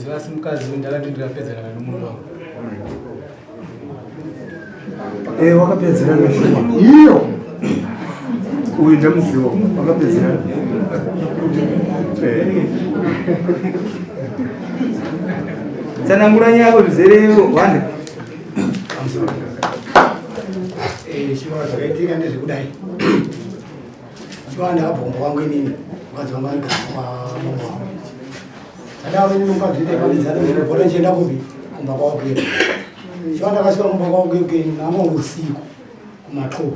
Zvasi mukadzi ndakati ndikapedzera nomunhu wangu. Wakapedzera neshuwa. Iyo. Uyu ndamuziva. Wakapedzera. Tsanangura nyako zvizereyo wande. Shiva zvakaitika ndezvekudai. Shiva ndakabvomba wangu inini. Mukadzi wangu aigara mama wangu. Ndakava inini mukadzi ndaifanizana ndinobvota ndichienda kumba kwavo kwedu. Shiva ndakasvika kumba kwavo kwedu namo usiku kumatoo.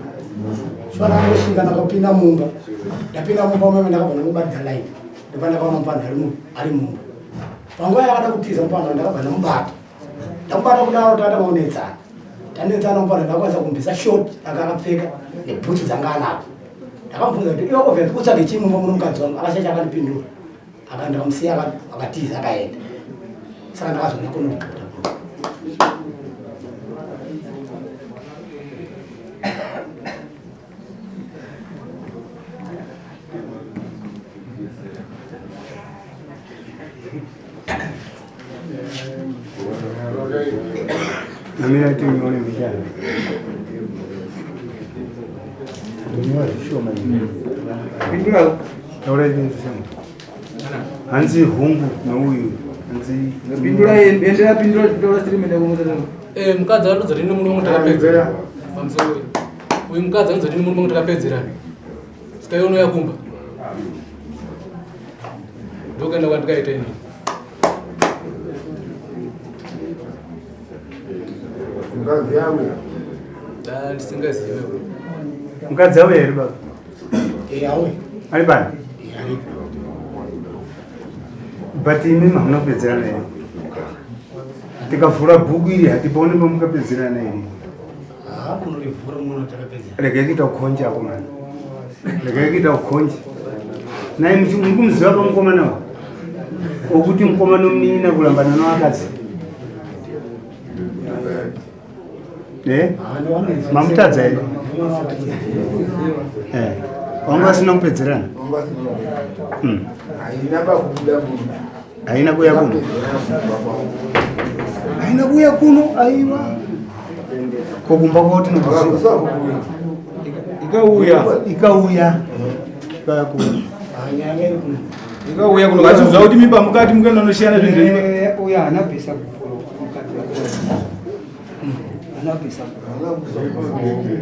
Shiva ndakasvika ndakapinda mumba. Ndapinda mumba mame ndakabva ndamubatidza laini. Ndipo ndakaona mupana ari mumba. Panguva yakada kutiza mupana ndakabva ndamubata. Ndamubata kudaro tata maonetsana. Tanetsana mupana ndakwanisa kumbisa short akapfeka nebhutsu dzanga anadzo. Ndakamubvunza kuti iwe ovhera utsvage chii mumba muno mukadzi wangu akashasha akandipindura. Ndakamusiya akatiza akaenda. Saka ndakazoona kunoripota. Namira tinyone vijana. Dunia sio mali. Pindula taura hizi sema. Hanzi hungu na huyu. Hanzi pindula endera pindula taura siri menda kumutana. Mukadzi anodza rino munhu mutakapedzera. Pamusoro. Uyu mukadzi anodza rino munhu mutakapedzera. Sikayono yakumba. Ndokaenda kwandikaita ini. Mukadzi yangu. Ndisingazive. Mukadzi awe eri baba. Awe. Ali bani? Ali. But imi hamuna kupedzera naye. Tikavhura bhuku iri hatipone pamukapedzera naye. Kunorivhura munhu takapedzera. Regai kuita ukonja hapo mwana. Regai kuita ukonja. Naye mukumuziva pamukomana wa? Okuti mukomana uminina kulambana nawakazi. Mamutadza here? Wanga asina kupedzerana? Haina kuya kuno? Haina kuya kuno? Aiwa. Kokumba kwoti nokuziva? Ikauya. Ikauya kuno kachiudza kuti mimba mukati mukenda noshiyana zvinhu. Uya anabvisa kupuro mukadzi anabvisa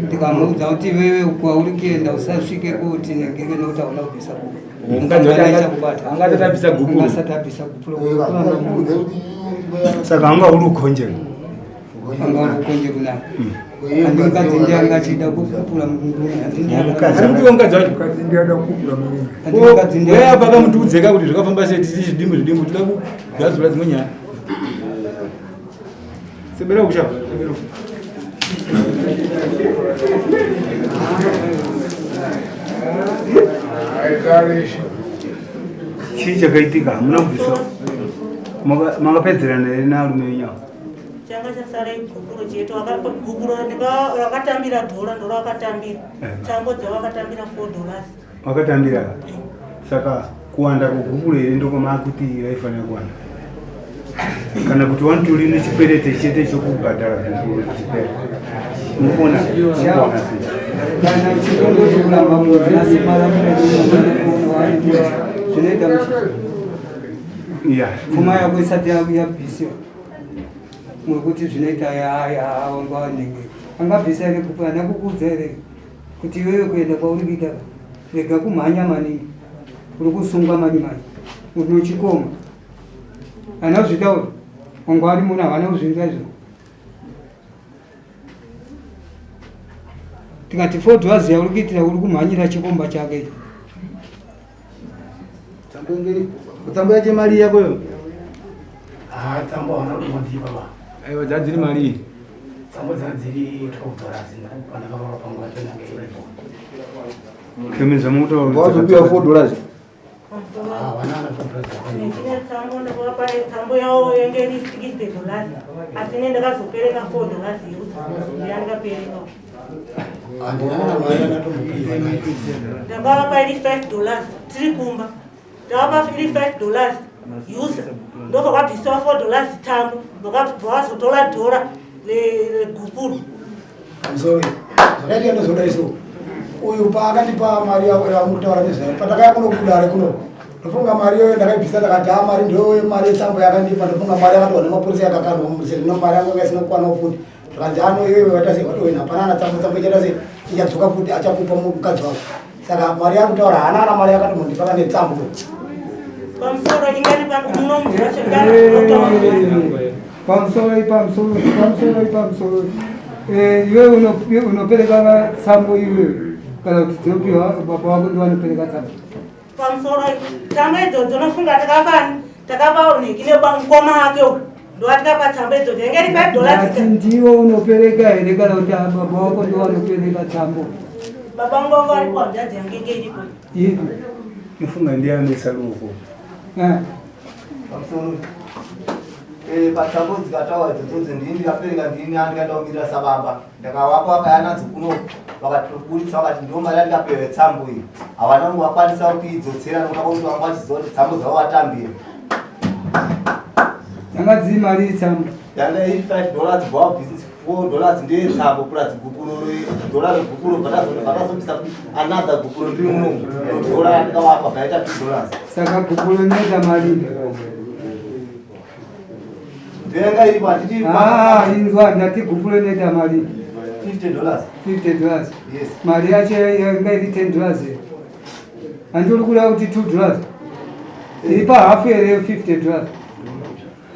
ndikamuudza kuti wewe kwauri kuenda usasvike kuti negeke nokuti hauna kubvisa angati tabvisa gupu asati abvisa kupuro saka anga uri ukonje anga uri ukonje kunaka andikadzi ndiye angachida kupupura weapa kamutiudzeka kuti zvakafamba sei titi zvidimbu tida kugadzura dzimwe nyaya sebera kushapa chii chakaitika hamuna kubvisa makapedzerana here nearume wenyawo changa chasara igukuro chetu gukuro rakatambira dhora ndoro akatambira tambo dzavakatambira $4 wakatambira saka kuwanda kwegukuro here ndokwamakuti raifanira kuwanda kana kuti wantori nechikwerete chete chokubhadhara gukuro chipera unopona kana chitongoti kuramba munhu asimara zvinoita pfuma yako isati yabvisiwa mwekuti zvinoita wanga wanenge angabvisa here kupa hana kukuudza here kuti iwewe kuenda kwauri kuita rega kumhanya maningi uri kusunga mani unochikoma hana kuzvitaura wanga ari munhu havana kuzvinza izvo tikati $4 waziya uri kuitira uri kumhanyira chikomba chake tambo yache mari yakoyo Tambo hawana kumadipa ba. aiwa dzadziri mari Tambo dzadziri $12 pandakavara panguva tonanga iripo. kemiza moto wazopiwa $4 Vanana Ndine tambo ndakavapa tambo yavo yenge iri $60 asi ine ndakazopereka $4 ndandikapereka handinana mari anatomupiza nayo. ndakavapa iri $5 tiri kumba ndakavapa iri $5 yusa ndobva kwabvisiwa $4 tambo ndokazotora dhora legupuru Sorry. Zvakaita ndozoda iso. Uyu paakatipa mari yamutaura nezvayo. Patakaya kunokudare kuno. Ndofunga mari yoyo ndakaibvisa ndakati mari ndoyo mari yesambo yakandipa ndofunga mari yakatwa nemapurisa yakakandwa mumuseri nomari yangu yanga isina kukwana futi. Zvakanzi iwewe wata sei watowe hapana tsambo ichata sei ichadzoka futi achakupa mukadzi wako. Saka mari yakutaura haana mari yakatondipa kana tsambo. pamusoro ingani pamusoro iwe unopereka tsambo iwe kana kuti dzinopiwa baba wako ndiwo anopereka tsambo pamusoro tsambo idzodzo nofunga takapa uneki nebamukoma ake ndo atikapa tsambo idzodzo ingari $5 ndiwo unopereka here kana kuti baba wako ndiwo anopereka tsambo baba ngongo ari kwabdadzi yange inge iripo ipi Nifunga ndiyanisa luko. Patsambo dzikatawa idzodzo ndini ndikapereka ndini andikaenda kumira sababa ndakawapa akayanadzo kuno vakatobuditsa vakati ndo mari andikapewe tsambo iyi havana vakwanisa kuidzodzera nokuda kwekuti vanga vachiziva kuti tsambo dzavo vatambira dzanga dziri mari yetsambo yanga $85 bva bhizinesi $4 ndeyetsambo plus gukuro $1 regukuro vatazobvisa another gukuro ndiri munomu $1 andikavapa bvaita $2 saka gukuro inoita mari ndenga iripo handiti inzwa ndati gukuro inoita mari $50 yes mari yacho yanga iri $10 handiri kuda kuti $2 iri pahafu here $50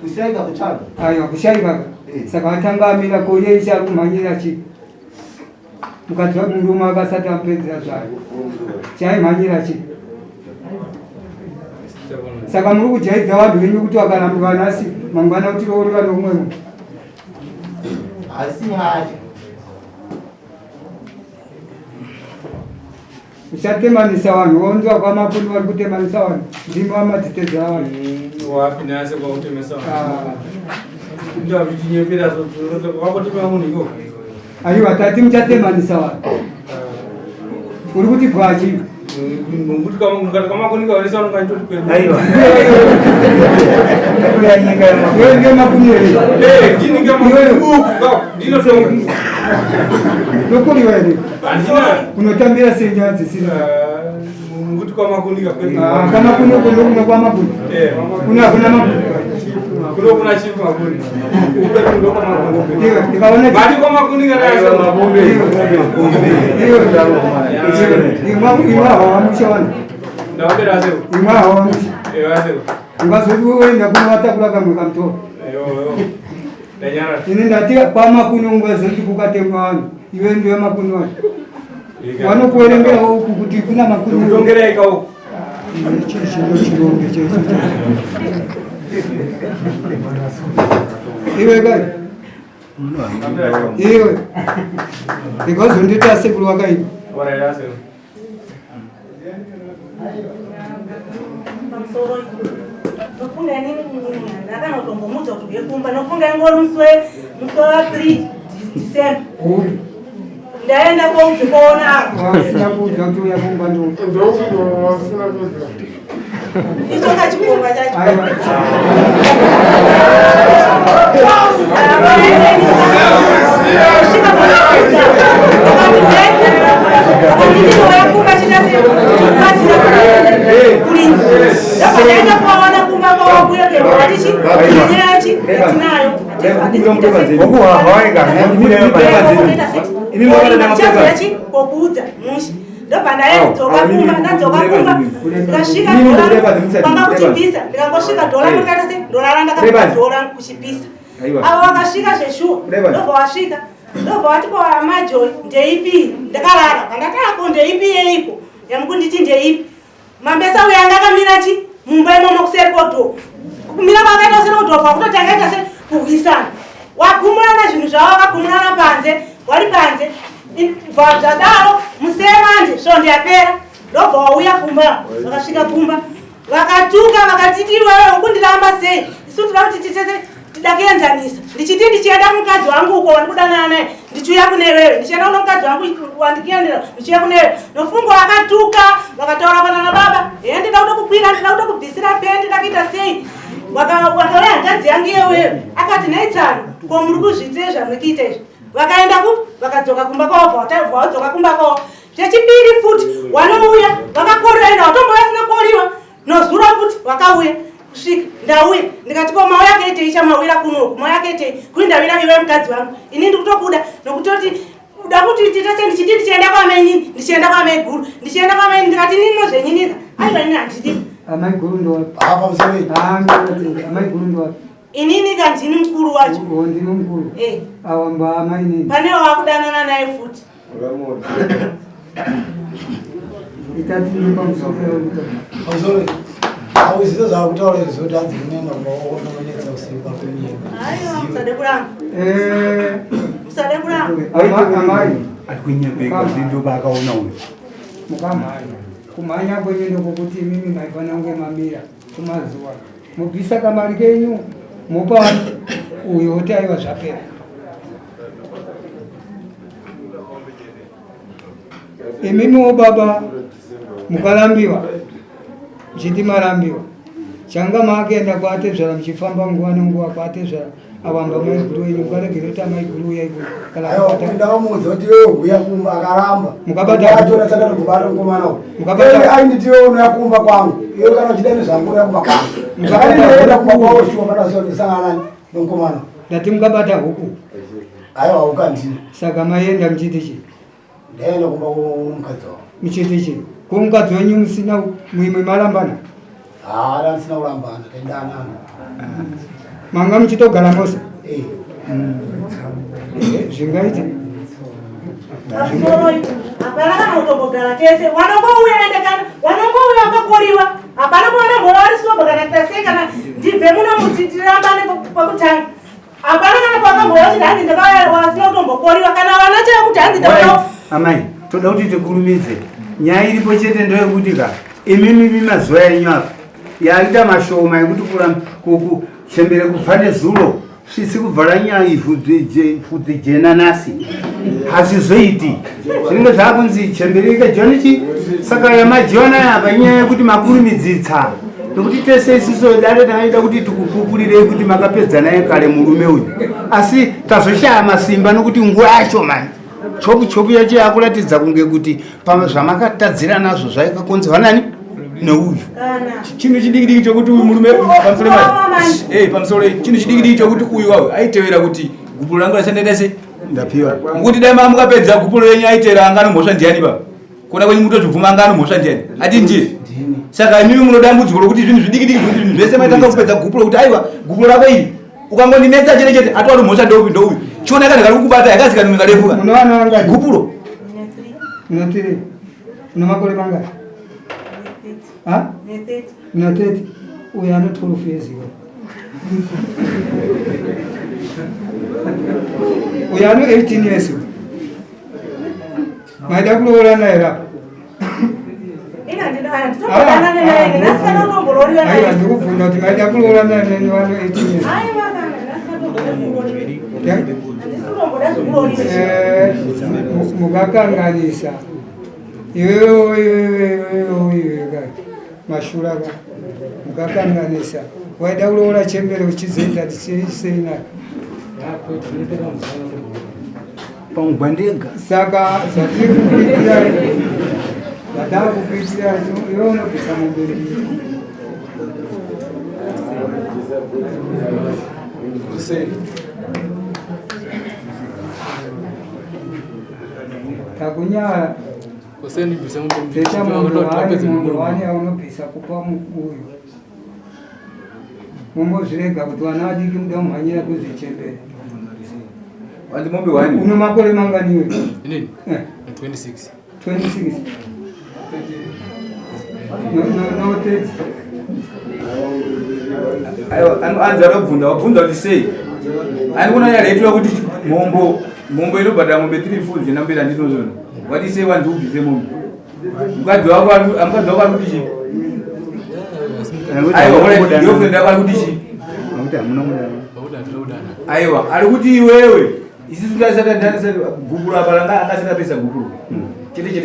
kushaika kuchanga aiwa kushaika saka vatanga amira koye ichari kumhanyira chi mukadzi wake murume akasati amupedzera zvayo chaimhanyira chi saka muri kujaidza vanhu venyu kuti vakarambuka nhasi mangwana kuti rooreka nomwewo hasi nyaya uchatemanisa vanhu waunzwa kwamapuni vari kutemanisa vanhu ndimi vamadzitedzera vanhu wapi nase kwautemesa ndio vichinyepera wakotema munhu iko aiwa tati muchatemanisa vanhu uri kuti bwachi ngokuti mukati kwamakonika varisa vanongaitoti kwenu Aiwa. iwe nge makumi nokuriwa here unotambira senyaya dzisina ngokuti kwamakonika kwenu kamakuni uko ndokuno kwamakuni kuna makuni kuno kuna chifu makuni ndo kwamakuni ndikaona bati kwamakonika nayo mabombe imwa hawamusha vanhu ndawapera sero imwa hawamusha sero ungazoti uenda kuno vatakura kamwe kamutoro ndanyara ini ndati kwamakuni ungazoti kukatemwa vanhu iwe ndiwe makuni vanhu vanokuerengera uku kuti kuna makuni kutongera ikao chironge chechi iwe kai iwe ndikazondita sekuru wakaipa waraira sero pamusoro nofunga ini ndakanotombomudza kuti ngekumba nofunga ingori musi wa 3 December ndaenda kokuona sina kuudza kuti uya kumba ndo icho kachikomba chacho ndaenda kuona kumba kwawakuya kematichi yachi atinayo yachi kokuudza mushi ndobva ndaedzoka kumba ndadzoka kumba ndikasvika kwanga kuchipisa ndikangosvika dhola murikata se ndorara ndakapa dhola kuchipisa avo vakasvika zveshuwa ndobva wasvika ndobva wati kwamajoi ndeipi ndakarara kandatako ndeipi yeiko yamukunditi ndeipi mambesa uya ndakamira chi mumba imomo kuseri kodho kumira kwakaita seri kodho kwakutotangaita se kurwisana wagumurana zvinhu zvavo vakagumurana panze wari panze zvadaro musemanje svondo yapera ndobva wauya kumba vakasvika kumba vakatuka vakatiti iwewe ukundiramba sei isu tira kuti titese ndakuenzanisa ndichiti ndichienda mukadzi wangu uko wandikudanana naye ndichiuya kune wewe ndichienda kuno mukadzi wangu wandikiendera ndichiuya kune wewe nofungwa vakatuka vakataura pana nababa ndida kuda kukwira ndida kuda kubvisira pendi ndakuita sei wakauya hanzvadzi yangu iyewewe akati nhaitsano ko muri kuzviitire zvamunokuita izvi vakaenda kupi vakadzoka kumba kwavo vadzoka kumba kwavo zvechipiri futi wanouya vakakorera enda watombo vasina koriwa nozura futi vakauya kusvika ndauya ndikati ko mauya akaitei chamawira kunoku mauya akaitei kuri ndawira iwe mukadzi wangu ini ndikutokuda nokutoti uda kuti titese ndichiti ndichienda kwamainini ndichienda kwamai guru ndichienda kwamaini ndikati nini nozvenyinisa aiva ini handidi amai guru ndowapi apa museveni amai guru ndowapi inini kandini mukuru wacho ndini mukuru awamba amai nini pane wakudanana naye futi itati ndi pamusoro museveni auzizo zvakutaura zvotanzi kunena unoonetsa usiku aiwa musade kuramba musade kuramba amai ari kunyepeka ndindo vakaona uyu mukamhanya kumhanya kwenyu ndokokuti mimi maifana kunge mamira kumazuva mubvisa kamari kenyu mupa uyo oti aiwa zvapera imimiwo baba mukarambiwa chiti marambiwa changa maakaenda kwatezvara muchifamba nguva nenguva kwatezvara awamba maiguru enyu mukaregere kuti amaiguru yaiko ndakamudza kuti iwe uya kumba akaramba mukabata saka ndikubata mukomana uyu ainditi iwe unoya kumba kwangu iwe kana uchida nezvangu unoya kumba kwangu akaendaenda kumba kwavo shuwa padasondisangana nemukomana ndati mukabata huku aiwa ukandini saka maienda muchiti chii ndaenda kumba kumukadzi wavo muchiti chii kumukadzi wenyu musina muimwe marambana ndasina kurambana tendanana manga muchitogara mose zvingaite hapana kana utombogara tese wanongouya endekana wanongouya wakakoriwa hapana kuona mhora warisoba kana tase kana ndibve muno mutirambane pakutanga hapana kana kwakambouya kuti hanzi ndakawasina kutombokoriwa kana vana chekuti hanzi ndakao amai toda kuti tikurumidze nyaya iripo chete ndoyekuti ka imimi mazuva enyu apa yaita mashoma ekuti kuchembere kubva nezulo svisi kubvara nyaya ivhudzi jena nasi hazvizoiti zvinenge zvakunzi chembere ikajonichi saka yamajona apa inyaya yekuti makurumidzitsa nokuti tese isiso dare takaita kuti tikupupurirei kuti makapedza naye kare murume uyu asi tazoshaya masimba nokuti nguva yacho mani chopu yacho yakuratidza kunge kuti zvamakatadzira nazvo zvaikakonzerwa nani neuyu chinhu chidikidiki chokuti uyu murume pamusoro pamusoro chinhu chidikidiki chokuti uyu wawe aitevera kuti gupulo rangu rasandaitase ndapiwa ngokuti dai mamukapedza gupulo renyu aitevera anganomhosva ndiani baba kuna kwenyu mutozvibvuma anganomhosva ndiani ati ndiye saka imimi munodambudzwa rokuti zvinhu zvidikidiki kuti zvinhu zvese maitanga kupedza gupulo kuti aiwa gupulo rako iri ukangondinetsa chete chete atwari mhosva ndoupi ndouyu chiona kana kari kukubata yakazikanumika refuka munowana anga gupulo munotiri una makore mangani na 30 uyu ano 12 years iwe uyu ano 18 years iwe maida kuloora naye rapo aiwa ndikubvunza kuti maida kuloora naye neni wano 18 years mukakanganisa iwewe mashuraka mukakanganisa waida kuloora chembere uchizoita tiseinayo pamugwandega saka zvatiri kukuitirai zvatava kukuitirai iwe unobvisa mumberi takunyara teta munhu wani aunobvisa kupa uyu mumbozvirega kuti vana vadiki muda mumhanyira kuzvichembere wandimombe wani uno makore manganiwe 26 no 30 aiwa anza akabvunda wabvunza kuti sei andikuona yareitwa kuti mombo inobhadhara mombe 3 full zvinambira ndinozvona wati sei wandiubvise mombe mukadzi wako amukadzi wako ari kuti chii aiwa girlfriend yako ari kuti chii kuti hamuna mudana. Pakuti hatina kudana. Aiwa, ari kuti iwewe isi tungasata ndanisa gugulu apalanga akasina pesa gugulu. Chiti.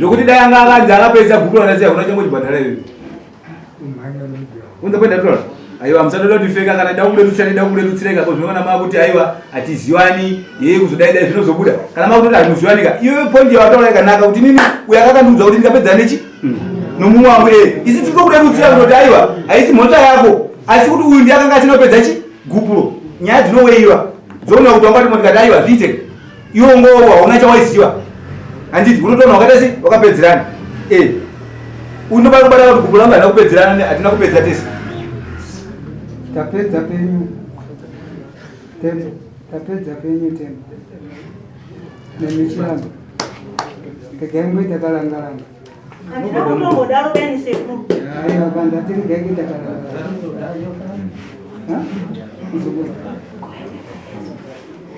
Zokuti dai anga akanzi akapesa gugulu anaziya kuna chango chibhadhara iwe. Unza kwenda tola. Aiwa msatoda tifeka kana dakuledutsireka ko zvinoona makuti aiwa atiziwani yeye kuzodaida zvinozobuda. Kana makuti amuziwanika. Iwe point yawatola ikanaka kuti nini uyakakandudza kuti ndikapedza nechi? Nomumwe wangu isi titokuledutsira kuti aiwa aisi mhota yako. Asi kuti uyu ndiakanga atinopedza chi? Gugulu. Nyaya dzinoweiwa. Zoona kuti wangati motikati aiwa zviite. Iwo ngowa una chawaisiwa. Anditi unotoona wakatasi wakapedzerana. Unobara kubara kuti gugulu anga nakupedzerana atina kupedza tese. Tapedza penyu tembo. Nemichirambo. Kegengwe takalangalanga. Atina kutombodalo beni sekuru. Aiwa banda tiri gengwe takalangalanga.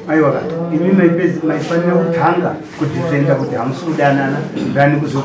Aiwa, ini naifanira kutanga kudifenda kuti hamusi kudanana ndani kuzo